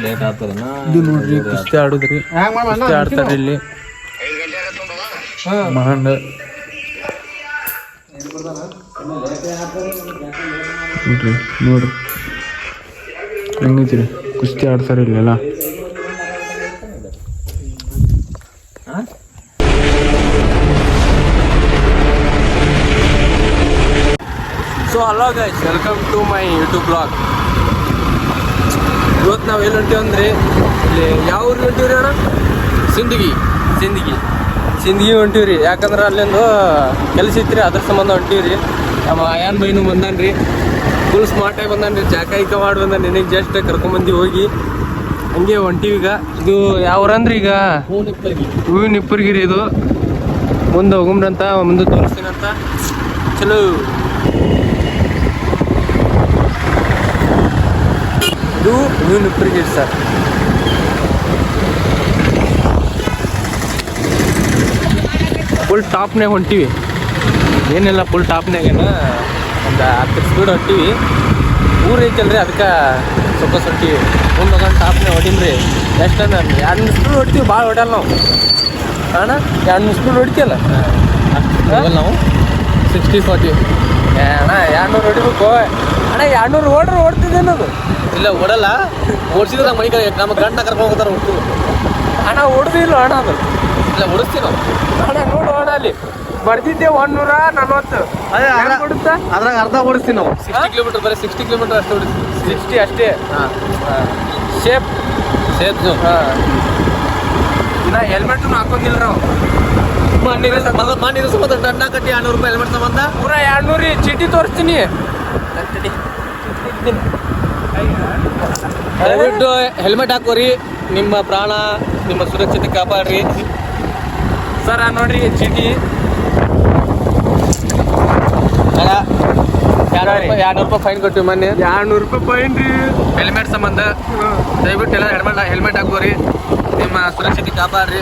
Late ಆಗ್ತಾರನ ಇದು ನೋಡ್ರಿ ಕುಸ್ತಿ ಆಡುದ್ರಿ ಕುಸ್ತಿ ಆಡ್ತಾರ ಇಲ್ಲಿ ಮಹಾಂಡ ನೋಡ್ರಿ ನೋಡ್ರಿ ಹೆಂಗೈತ್ರಿ ಕುಸ್ತಿ ಆಡ್ತಾರ ಇಲ್ಲೆಲ್ಲ. So hello guys, welcome to my YouTube blog. ಇವತ್ತು ನಾವು ಎಲ್ಲಿ ಹೊಂಟೀವಿ ಅಂದರೆ ಇಲ್ಲಿ ಯಾವ ಊರಿಗೆ ಹೊಂಟೀವ್ರಿ ಅಣ್ಣ? ಸಿಂದಗಿ ಹೊಂಟೀವ್ರಿ. ಯಾಕಂದ್ರೆ ಅಲ್ಲಿಂದು ಕೆಲಸ ಇತ್ತು, ಅದ್ರ ಸಂಬಂಧ ಹೊಂಟೀವ್ರಿ. ನಮ್ಮ ಆಯಾನ್ ಬೈನು ಬಂದಾನ್ರಿ, ಫುಲ್ ಸ್ಮಾರ್ಟಾಗಿ ಬಂದಾನ್ರಿ, ಜಾಕಾಯಿಕ ಮಾಡಿ ಬಂದಾನ. ನಿನಗೆ ಜಸ್ಟ್ ಕರ್ಕೊಂಬಂದು ಹೋಗಿ ಹಂಗೆ ಹೊಂಟೀವಿ. ಈಗ ಇದು ಯಾವ ಊರಂದ್ರೆ ಈಗ ಹೂವಿನ ನಿಪ್ಪರ್ಗಿರಿ. ಇದು ಮುಂದೆ ಹೋಗುಮ್ರಂತ, ಮುಂದೆ ತೋರಿಸ್ತೀನಂತ. ಚಲೋ. ಇದು ಹೂವಿನ ನಿಪ್ಪರ್ಗಿರಿ ಸರ್. ಫುಲ್ ಟಾಪ್ನಾಗ ಹೊಂಟೀವಿ. ಏನಿಲ್ಲ, ಫುಲ್ ಟಾಪ್ನಾಗೇನ ಒಂದು 10 ಸ್ಪೀಡ್ ಹೊಂಟೀವಿ. ಊರು ಐತಲ್ರಿ, ಅದಕ್ಕೆ ಸ್ವಲ್ಪ ಹೊಂಟೀವಿ. ಮುಂದೆ ಹೋಗೋಣ ಟಾಪ್ನಾಗ ಹೊಡೀನ್ರಿ. ಎಷ್ಟು ಅಂದ್ರೆ 2 ಸ್ಪೀಡ್ ಹೊಡ್ತೀವಿ, ಭಾಳ ಹೊಡಲ್ಲ ನಾವು ಅಣ್ಣ. 2 ಸ್ಪೀಡ್ ಹೊಡಿತೀಯಲ್ಲ ನಾವು 60-40 ಅಣ್ಣ. 200 ಹೊಡಿಬೇಕು ಅಣ್ಣ. 200 ಓಡ್ತಿದ್ದೇನದು? ಇಲ್ಲ ಓಡಲ್ಲ, ಓಡಿಸಿದ್ರೆ ಮೈ ನಮ್ಮ ಗಂಡ ಕರ್ಕೊಂಡು ಹೋಗ್ತಾರೆ ಹುಟ್ಟು ಅಣ್ಣ. ಹೊಡೆದಿಲ್ಲ ಅಣ್ಣ ಅದು. ಇಲ್ಲ ಓಡಿಸ್ತೀವಿ ನಾವು ಅಣ್ಣ. ನೋಡು ಅಣ್ಣ, ಅಲ್ಲಿ ಬರ್ದಿದ್ದೆ 140. ಅದೇ ಕೊಡುತ್ತಾ? ಅದ್ರಾಗ ಅರ್ಧ ಓಡಿಸ್ತೀವಿ ನಾವು. 60 ಕಿಲೋಮೀಟರ್, ಬರೀ 60 ಕಿಲೋಮೀಟರ್ ಅಷ್ಟು ಓಡಿಸ್ತೀವಿ. 60 ಅಷ್ಟೇ. ಹಾಂ, ಸೇಫ್ ಜೋನ್. ಹಾಂ. ಇನ್ನು ಹೆಲ್ಮೆಟು ಹಾಕೋದಿಲ್ಲ ನಾವು. ಮಾನ್ಯ ಸಂಬಂಧ ದಂಡ ಕಟ್ಟಿ 200 ರೂಪಾಯಿ ಹೆಲ್ಮೆಟ್ ಸಂಬಂಧ ಪೂರ 200 ಚೀಟಿ ತೋರಿಸ್ತೀನಿ. ದಯವಿಟ್ಟು ಹೆಲ್ಮೆಟ್ ಹಾಕೋರಿ, ನಿಮ್ಮ ಪ್ರಾಣ ನಿಮ್ಮ ಸುರಕ್ಷತೆ ಕಾಪಾಡ್ರಿ ಸರ್. ನೋಡ್ರಿ ಚೀಟಿ 200 ರೂಪಾಯಿ ಫೈನ್ ಕೊಟ್ಟಿವಿ ಮೊನ್ನೆ. 200 ರೂಪಾಯಿ ಫೈನ್ ರೀ ಹೆಲ್ಮೆಟ್ ಸಂಬಂಧ. ದಯವಿಟ್ಟು ಎಲ್ಲ ಹೆಲ್ಮೆಟ್ ಹಾಕೋರಿ, ನಿಮ್ಮ ಸುರಕ್ಷತೆ ಕಾಪಾಡ್ರಿ.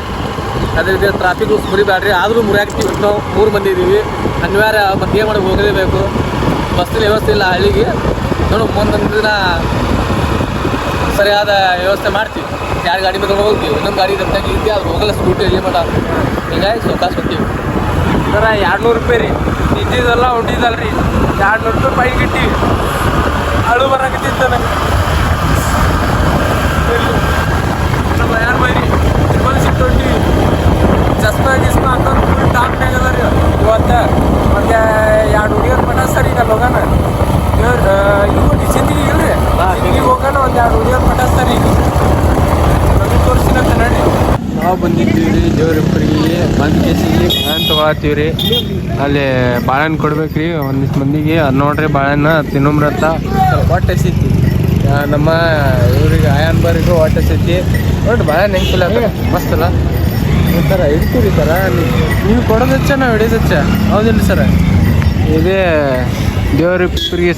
ಅದೇ ರೀತಿ ಟ್ರಾಫಿಕ್ ರೂಲ್ಸ್ ಮುರಿಬೇಡ್ರಿ. ಆದರೂ ಮುರಿಯಾಕ್ತೀವಿ ನಾವು. 3 ಮಂದಿ ಇದ್ದೀವಿ, ಅನಿವಾರ್ಯ. ಮತ್ತೆ ಏನು ಮಾಡಿ ಹೋಗಲೇಬೇಕು. ಬಸ್ಸಿನ ವ್ಯವಸ್ಥೆ ಇಲ್ಲ ಹಳ್ಳಿಗೆ. ನೋಡು, ಮುಂದೊಂದು ದಿನ ಸರಿಯಾದ ವ್ಯವಸ್ಥೆ ಮಾಡ್ತೀವಿ. 2 ಗಾಡಿ ಮೇಲೆ ಹೋಗ್ತೀವಿ, ಇನ್ನೊಂದು ಗಾಡಿ ಇರುತ್ತೆ, ಅದು ಹೋಗಲ್ಲ. ಸ್ಕೂಟಿ ಎಲ್ಲಿ ಮಟ ಹೀಗಾಗಿ ಸ್ವತಃ ಹೋಗ್ತೀವಿ. ಸರ 200 ರೂಪಾಯಿ ರೀ. ಇದ್ದಿದ್ದೆಲ್ಲ ಹೊಂಟಿದ್ದಲ್ರಿ. 200 ರೂಪಾಯಿ ಫೈನ್ ಕಟ್ಟಿವಿ. ಅಳು ಬರಾಕತ್ತಿತ್ತು ನನಗೆ. ನಮ್ಮ ಯಾರು ಬೈರಿ ಫುಲ್ ಸಿಟ್ಟು ಹೊಂಟಿವಿ. ಚಸ್ಮಾ ಹಾಕೊಂಡು ಫುಲ್ ಟಾಪ್ನಾಗ ಅದ ರೀ ಇವತ್ತು. ಮತ್ತೆ 2 ಹುಡುಗಿಯರ್ ಪಟ ಸರ್. ಈಗ ಹೋಗೋಣ ಇವು ಸಿಂದಿಗೆ ಇಲ್ರಿ, ಸಿಂದಿಗೆ ಹೋಗೋಣ. ಒಂದು 2 ಹುಡುಗಿಯರ್ ಪಟ ಸರ್. ಈಗ ನಮಗೆ ತೋರಿಸಿನಂತ ನಡಿ. ನಾವು ಬಂದಿದ್ದೀವಿ ರೀ ದೇವ್ರಿಬ್ಬರಿಗೆ. ಬಂದು ಕೇಸಿಗೆ ಬಾಳೆಹಣ್ಣು ತೊಗೊಳತ್ತೀವಿ ರೀ. ಅಲ್ಲಿ ಬಾಳೆಹಣ್ಣು ಕೊಡ್ಬೇಕ್ರಿ ಒಂದಿಷ್ಟು ಮಂದಿಗೆ. ಅದು ನೋಡ್ರಿ, ಬಾಳೆಹಣ್ಣು ತಿನ್ನೋಮ್ರಂತ ಹೊಟ್ಟೆ ಹಸಿತಿ. ನಮ್ಮ ಇವ್ರಿಗೆ ಆಯಾನ್ ಬರಿಗೂ ಹೊಟ್ಟೆ ಹಸಿತಿ. ನೋಡ್ರಿ ಬಾಳೆಹಣ್ಣು ಹೆಂಗೆ ಫುಲ್ ಅದ, ಮಸ್ತ್ ಅಲ್ಲ. ಈ ಥರ ಇಡ್ತೀರಿ ಸರ. ನೀವು ಕೊಡೋದು ಹೆಚ್ಚ, ನಾವು ಹಿಡಿಯೋದು ಹೆಚ್ಚ, ಹೌದಿಲ್ಲ ಸರ? ಇದೇ ದೇವ್ರಿಬ್ಬರಿಗೆ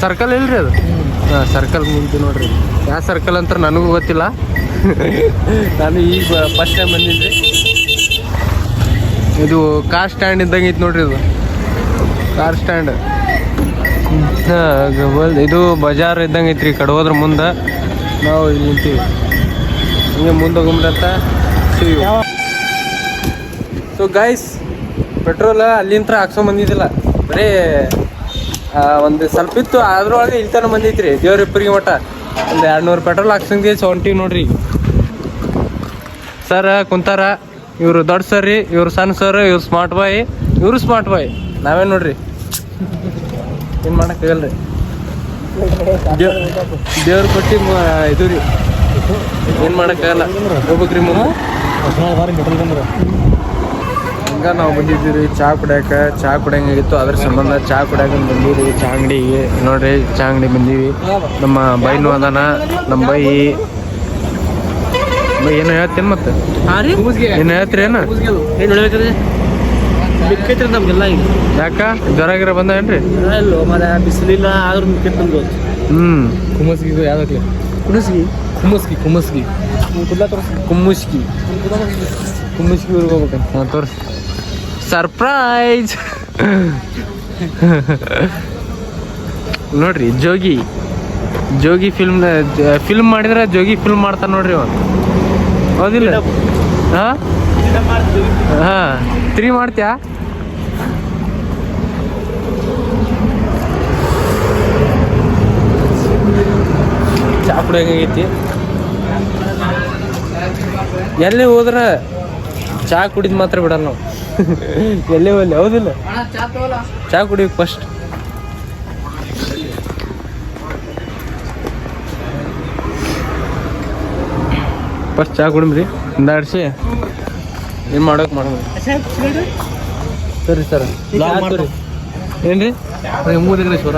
ಸರ್ಕಲ್ ಇಲ್ರಿ ಅದು. ಹಾಂ, ಸರ್ಕಲ್ ಮುಂದೆ ನೋಡ್ರಿ. ಯಾವ ಸರ್ಕಲ್ ಅಂತ ನನಗೂ ಗೊತ್ತಿಲ್ಲ. ನಾನು ಈಗ ಫಸ್ಟ್ ಟೈಮ್ ಬಂದಿದ್ದೆ. ಇದು ಕಾರ್ ಸ್ಟ್ಯಾಂಡ್ ಇದ್ದಂಗೆ ಐತೆ ನೋಡ್ರಿ. ಇದು ಕಾರ್ ಸ್ಟ್ಯಾಂಡ್. ಇದು ಬಜಾರ್ ಇದ್ದಂಗೆ ಐತ್ರಿ. ಈ ಕಡೆ ಹೋದ್ರೆ ಮುಂದೆ ನಾವು ಇಲ್ಲಿ ನಿಂತೀವಿ. ಹಿಂಗೆ ಮುಂದೆ ಹೋಗ್ಬಿಡಂತ ಸಿವಿ. ಸೊ ಗೈಸ್, ಪೆಟ್ರೋಲ್ ಅಲ್ಲಿಂದ ಹಾಕ್ಸೋ ಬಂದಿದ್ದಿಲ್ಲ. ಬರೀ ಒಂದು ಸ್ವಲ್ಪ ಇತ್ತು, ಅದ್ರೊಳಗೆ ಇಲ್ಲಿ ತನಕ ಬಂದೈತ್ರಿ ದೇವ್ರಿಬ್ಬರಿಗೆ ಮಟ್ಟ. ಒಂದು 200 ಪೆಟ್ರೋಲ್ ಹಾಕ್ಸಂಗೆ ಹೊಂಟೀವಿ ನೋಡ್ರಿ. ಸರ್ ಕುಂತಾರ. ಇವರು ದೊಡ್ಡ ಸರ್ ರೀ, ಇವ್ರು ಸಣ್ಣ ಸರ್, ಇವ್ರು ಸ್ಮಾರ್ಟ್ ಬಾಯ್, ಇವರು ಸ್ಮಾರ್ಟ್ ಬಾಯ್. ನಾವೇ ನೋಡ್ರಿ, ಏನು ಮಾಡೋಕ್ಕಾಗಲ್ರಿ. ದೇವ್ರ ಕೊಟ್ಟು ಇದು ರೀ, ಏನು ಮಾಡೋಕ್ಕಾಗಲ್ಲ. ಹೋಗ್ಬೇಕ್ರಿ ಮುಂದೆ. ಹಂಗೆ ನಾವು ಬಂದಿದ್ದೀವಿ ಚಹಾ ಕುಡಿಯೋಕೆ. ಚಹಾ ಕುಡಿಯಂಗಿತ್ತು, ಅದ್ರ ಸಂಬಂಧ ಚಹಾ ಕುಡಿಯೋಕೆ ಬಂದೀವಿ ಚಹಾ ಅಂಗಡಿಗೆ. ನೋಡ್ರಿ, ಚಹಾ ಅಂಗಡಿ ಬಂದೀವಿ. ನಮ್ಮ ಬೈನು ಅದಾನ. ನಮ್ಮ ಬೈ ಏನು ಹೇಳ್ತೀನಿ ಮತ್ತೆ? ಏನು ಹೇಳ್ತೀರಿ? ಏನು ಬಿಕ್ಕೈತ್ರಿ ನಮ್ಗೆಲ್ಲ. ಈಗ ಯಾಕ ಜ್ವರ ಗಿರ ಬಂದೇನ್ರಿ? ಇಲ್ಲೋ ಮರ ಬಿಸಿಲಿಲ್ಲ, ಆದ್ರೂ ಬಿಕ್ಕೈತೆ ನಮ್ದು. ಕುಮ್ಮಸ್ಗಿ ಯಾವ್ದಾಗ್ಲಿ? ಕುಮ್ಮಸ್ಗಿ ಊರಿಗೆ ಹೋಗ್ಬೇಕಂತ. ಹಾಂ, ತೋರಿಸಿ. ಸರ್ಪ್ರೈಸ್ ನೋಡ್ರಿ, ಜೋಗಿ ಜೋಗಿ ಫಿಲ್ಮ್ ಮಾಡಿದ್ರೆ ಜೋಗಿ ಫಿಲ್ಮ್ ಮಾಡ್ತಾನೆ ನೋಡ್ರಿ ಅವ. ಹೌದಿಲ್ಲ? ಹಾಂ ಹಾಂ 3 ಮಾಡ್ತೀಯಾ? ಚಾ ಕುಡಿಯೋಂಗೈತಿ. ಎಲ್ಲೇ ಹೋದ್ರೆ ಚಾ ಕುಡಿದ್ ಮಾತ್ರ ಬಿಡಲ್ಲ ನಾವು. ಎಲ್ಲೇ ಹೋಗ್ಲಿ. ಹೌದಿಲ್ಲ? ಚಾ ಕುಡಿಯೋಕೆ ಫಸ್ಟ್. ಚಾ ಕುಡಿಮ್ರಿ ಹಿಂದಾಡ್ಸಿ ಏನು ಮಾಡೋಕೆ ಮಾಡೋದು. ಸರಿ ಸರ್ ಏನ್ರಿ 3 ಎಕರೆ ಶೋರ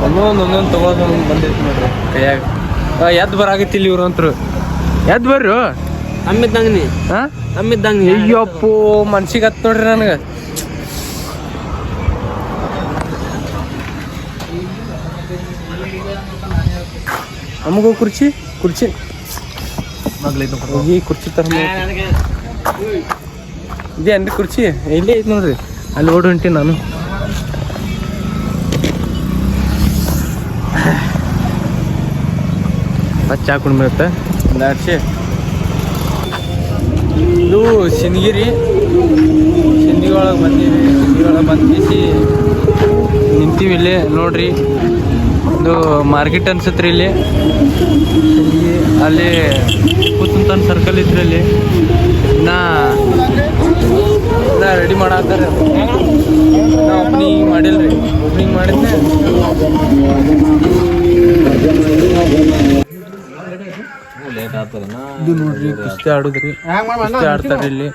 ಒಂದೊಂದು ತಗೊಳೋದು ಬಂದೈತಿ ನೋಡ್ರಿ ಕೈಯಾಗ. ಎದ್ದು ಬರಾಗತ್ತಿಲ್ಲ ಇವ್ರು ಅಂತರು. ಎದ್ದು ಬರ್ರಿ ಅಮ್ಮಿದ್ದಂಗೆ ನೀ ಹಾಂ ಅಮ್ಮಿದ್ದಂಗೆ. ಅಯ್ಯಪ್ಪೋ ಮನ್ಸಿಗೆ ಹತ್ತು ನೋಡ್ರಿ ನನಗೆ. ನಮಗೂ ಕುರ್ಚಿ ಹೋಗಿ ಕುರ್ಚಿ ತರ ಇದೆ ಅನ್ರಿ ಕುರ್ಚಿ ಇಲ್ಲೇ ಐತೆ ನೋಡ್ರಿ. ಅಲ್ಲಿ ಓಡಿ ಹೊಂಟಿ ನಾನು. ಚಾ ಕುಡ್ಬಿಡುತ್ತೆ ದಾಡ್ಸಿ. ಇದು ಸಿಂದಗಿ ಒಳಗೆ ಬಂದೀವಿ. ಒಳಗೆ ಬಂದಿಸಿ ನಿಂತೀವಿ ಇಲ್ಲಿ ನೋಡ್ರಿ. ಇದು ಮಾರ್ಕೆಟ್ ಅನ್ಸತ್ರಿ ಇಲ್ಲಿ. ಅಲ್ಲಿ ಕೂತಂತ ಸರ್ಕಲ್ ಇದ್ರಿ ಅಲ್ಲಿ ನಾ ರೆಡಿ ಮಾಡಾತಾರೆ. ನಾ ಓಪನಿಂಗ್ ಮಾಡಿಲ್ರಿ. ಓಪನಿಂಗ್ ಮಾಡಿದ್ನೆ ಇದು ನೋಡ್ರಿ ಕುಸ್ತಿ ಆಡುದ್ರಿ. ಕುಸ್ತಿ ಆಡ್ತಾರ್ರಿ ಇಲ್ಲಿ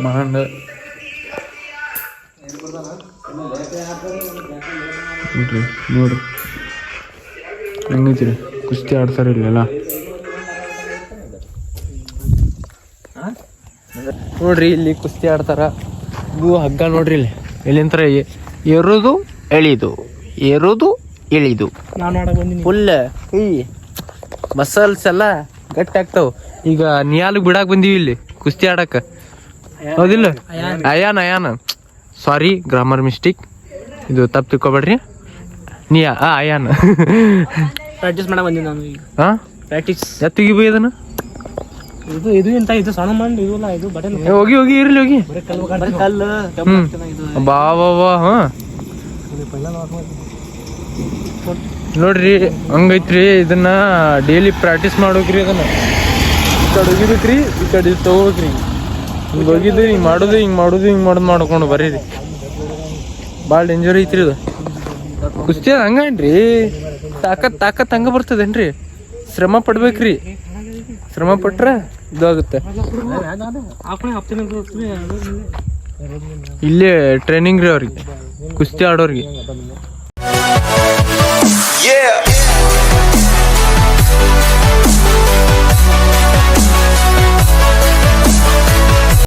ಮಹಾಂಡ. ನೋಡ್ರಿ ಹೆಂಗೈತಿರಿ ಕುಸ್ತಿ ಆಡ್ತಾರ ಇಲ್ಲೆಲ್ಲ. ನೋಡ್ರಿ ಇಲ್ಲಿ ಕುಸ್ತಿ ಆಡ್ತಾರ. ಇದು ಹಗ್ಗ ನೋಡ್ರಿ ಇಲ್ಲಿ ಎಲ್ಲಿಂತರ ಏರೋದು ಎಳಿದು ಏರೋದು ಇಳಿದು ಫುಲ್ ಕೈ ಮಸಲ್ಸ್ ಎಲ್ಲ ಗಟ್ಟಿ ಆಗ್ತಾವ. ಈಗ ನಿಯಾಲಿಗೆ ಬಿಡಾಕ್ ಬಂದೀವಿ ಇಲ್ಲಿ ಕುಸ್ತಿ ಆಡಕ್ಕ. ಹೌದಿಲ್ಲ? ಅಯಾನ್ ಸಾರಿ ಗ್ರಾಮರ್ ಮಿಸ್ಟೇಕ್. ಇದು ತಪ್ಪು ತಿಳ್ಕೊಬೇಡ್ರಿ. ಅಯಾನ್ ಪ್ರಾಕ್ಟೀಸ್ ಮಾಡಕ್ ಬಂದಿನಿ ನಾನು ಈಗ. ಹಾಂ ಪ್ರಾಕ್ಟೀಸ್ ಎತ್ತಿಗೆ ಬೈ ಅದನ್ನ ಇದು ಇಂತ ಇದು ಸಣ್ಣ ಮಂಡ್ ಇದು ಇದು ಬಟನ್ ಹೋಗಿ ಇರ್ಲಿ ಹೋಗಿ ಕಲ್ಲು ಬಾ ಹಾಂ ನೋಡ್ರಿ ಹಂಗೈತ್ರಿ. ಇದನ್ನ ಡೈಲಿ ಪ್ರಾಕ್ಟೀಸ್ ಮಾಡೋಕ್ರಿ. ಅದನ್ನ ಈ ಕಡೆ ಹೋಗಿಬೇಕ್ರಿ, ಈ ಕಡೆ ತಗೋಬೇಕ್ರಿ. ಹಿಂಗೆ ಹೋಗಿದ್ದು ಹಿಂಗೆ ಮಾಡೋದು ಮಾಡ್ಕೊಂಡು ಬರ್ರಿ. ಭಾಳ ಡೇಂಜರ್ ಐತ್ರಿ ಇದು ಕುಸ್ತಿ. ಹಂಗೇನ್ರಿ ತಾಕತ್ ಹಂಗ ಬರ್ತದೇನ್ರಿ. ಶ್ರಮ ಪಡ್ಬೇಕ್ರಿ. ಶ್ರಮ ಪಟ್ರೆ ಇದು ಆಗುತ್ತೆ. ಇಲ್ಲೇ ಟ್ರೈನಿಂಗ್ ರೀ ಅವ್ರಿಗೆ ಕುಸ್ತಿ ಆಡೋರಿಗೆ.